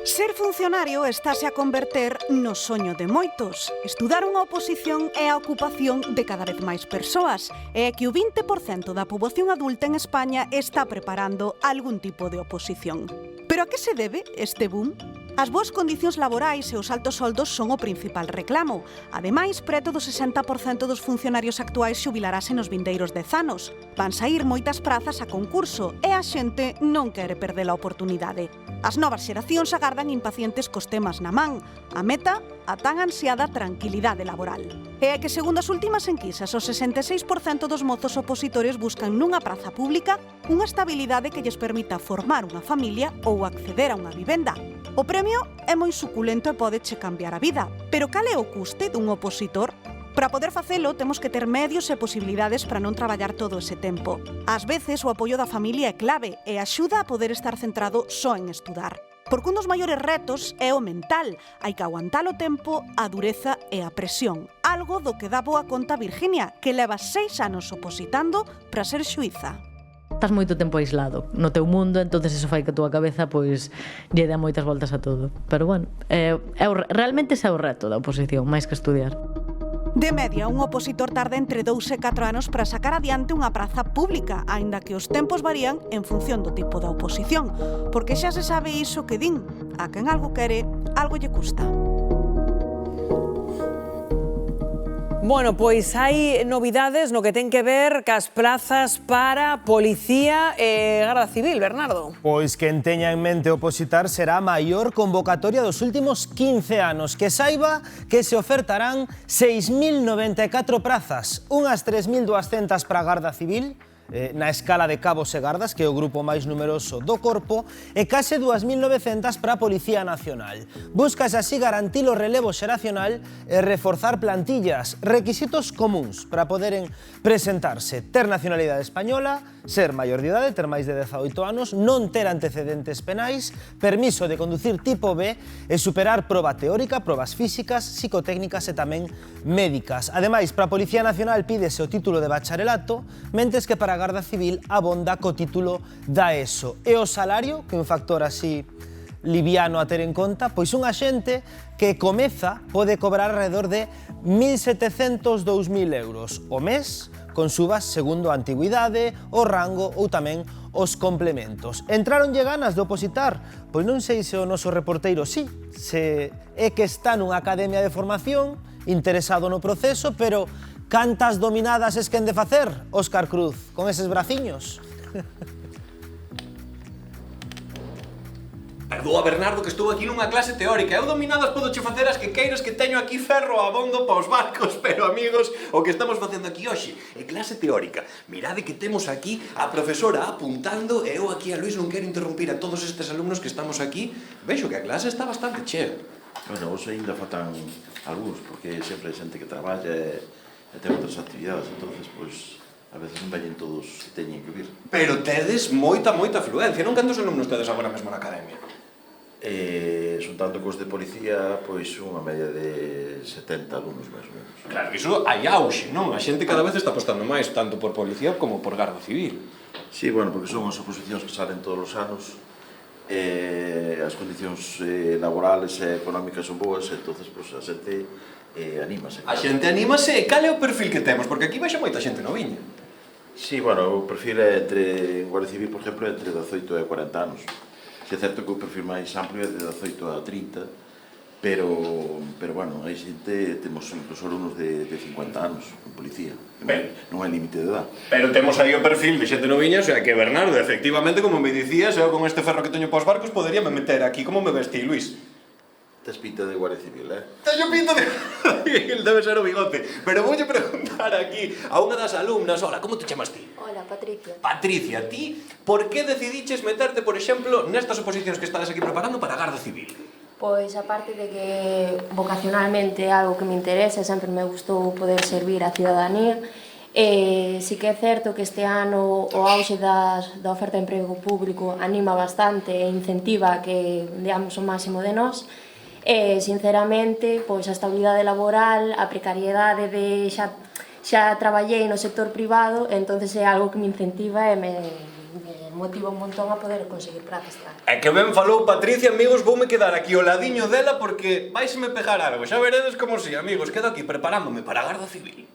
Ser funcionario estáse a converter no soño de moitos. Estudar unha oposición é a ocupación de cada vez máis persoas e é que o 20% da poboación adulta en España está preparando algún tipo de oposición. Pero a que se debe este boom? As boas condicións laborais e os altos soldos son o principal reclamo. Ademais, preto do 60% dos funcionarios actuais xubilarase nos vindeiros 10 anos. Van saír moitas prazas a concurso e a xente non quere perder a oportunidade. As novas xeracións agardan impacientes cos temas na man. A meta, a tan ansiada tranquilidade laboral. E é que, segundo as últimas enquisas, o 66% dos mozos opositores buscan nunha praza pública unha estabilidade que lles permita formar unha familia ou acceder a unha vivenda. O premio é moi suculento e pódeche cambiar a vida. Pero cal é o custe dun opositor? Para poder facelo, temos que ter medios e posibilidades para non traballar todo ese tempo. Ás veces, o apoio da familia é clave e axuda a poder estar centrado só en estudar. Porque un dos maiores retos é o mental. Hai que aguantar o tempo, a dureza e a presión. Algo do que dá boa conta Virginia, que leva 6 anos opositando para ser xuíza. Estás moito tempo aislado no teu mundo, entonces eso fai que a túa cabeza pois lle dá moitas voltas a todo. Pero bueno, realmente ese é o reto da oposición, máis que estudiar. De media, un opositor tarda entre 2 e 4 anos para sacar adiante unha praza pública, aínda que os tempos varían en función do tipo da oposición, porque xa se sabe iso que din, a quen algo quere, algo lle custa. Bueno, pois hai novidades no que ten que ver cas plazas para Policía e Garda Civil, Bernardo. Pois quen teña en mente opositar será a maior convocatoria dos últimos 15 anos. Que saiba que se ofertarán 6.094 prazas, unhas 3.200 para a Garda Civil, na escala de cabos e gardas, que é o grupo máis numeroso do corpo, e case 2.900 para a Policía Nacional. Búscase así garantir o relevo xeracional e reforzar plantillas, requisitos comuns para poderen presentarse: ter nacionalidade española, ser maior de idade, ter máis de 18 anos, non ter antecedentes penais, permiso de conducir tipo B e superar proba teórica, probas físicas, psicotécnicas e tamén médicas. Ademais, para a Policía Nacional pídese o título de bacharelato, mentes que para a Garda Civil abonda co título da ESO. E o salario, que é un factor así liviano a ter en conta, pois un axente que comeza pode cobrar alrededor de 1.700, 2.000 euros o mes, con subas segundo a antigüidade, o rango ou tamén os complementos. Entraronlle ganas de opositar? Pois non sei se o noso reporteiro sí, se é que está nunha academia de formación, interesado no proceso, pero cantas dominadas es quen de facer, Óscar Cruz, con eses braciños? Perdoa, Bernardo, que estou aquí nunha clase teórica. Eu dominadas podo che facer as que queiras, que teño aquí ferro abondo para os barcos, pero, amigos, o que estamos facendo aquí hoxe é clase teórica. Mirade que temos aquí a profesora apuntando e eu aquí a Luís non quero interrumpir a todos estes alumnos que estamos aquí. Vexo que a clase está bastante chea. Bueno, hoxe ainda faltan algúns, porque sempre hai xente que traballa e ten outras actividades, entonces, pois, a veces non veñen todos que teñen que vir. Pero tedes moita afluencia, non? Cantos alumnos tedes agora mesmo na academia? Xuntando cos de policía, pois unha media de 70 alumnos máis ou menos. Claro, iso hai auxe, non? A xente cada vez está apostando máis, tanto por policía como por Garda Civil. Sí, bueno, porque son as oposicións que salen todos os anos, as condicións laborales e económicas son boas, entonces, pois, a xente anímase. A xente anímase, e cal é o perfil que temos? Porque aquí vexo moita xente noviña. Sí, bueno, o perfil é en Guardia Civil, por exemplo, entre 18 e 40 anos. Se é certo que o perfil máis amplio é de 18 a 30, pero bueno, hai xente, temos incluso alumnos de 50 anos en policía, non hai límite de edad. Pero temos aí o perfil de xente noviña, o sea que, Bernardo, efectivamente, como me dicías, eu con este ferro que teño para os barcos poderíame meter aquí. Como me vestí, Luís? Tes pinta de Guardia Civil, Teño pinta de... El debe ser o bigote. Pero voulle preguntar aquí a unha das alumnas. Hola, como te chamas ti? Hola, Patricia. Patricia, ti, por que decidiches meterte, por exemplo, nestas oposicións que estades aquí preparando para a Garda Civil? Pois, aparte de que vocacionalmente é algo que me interesa, sempre me gustou poder servir a cidadanía, sí que é certo que este ano o auxe da oferta de emprego público anima bastante e incentiva a que deamos o máximo de nós. Sinceramente, pois a estabilidade laboral, a precariedade de xa traballei no sector privado, entonces é algo que me incentiva e me motiva un montón a poder conseguir prazas tal. É que ben falou Patricia, amigos, voume quedar aquí ao ladiño dela porque vaiseme pegar algo. Xa veredes como si, amigos, quedo aquí preparándome para a Garda Civil.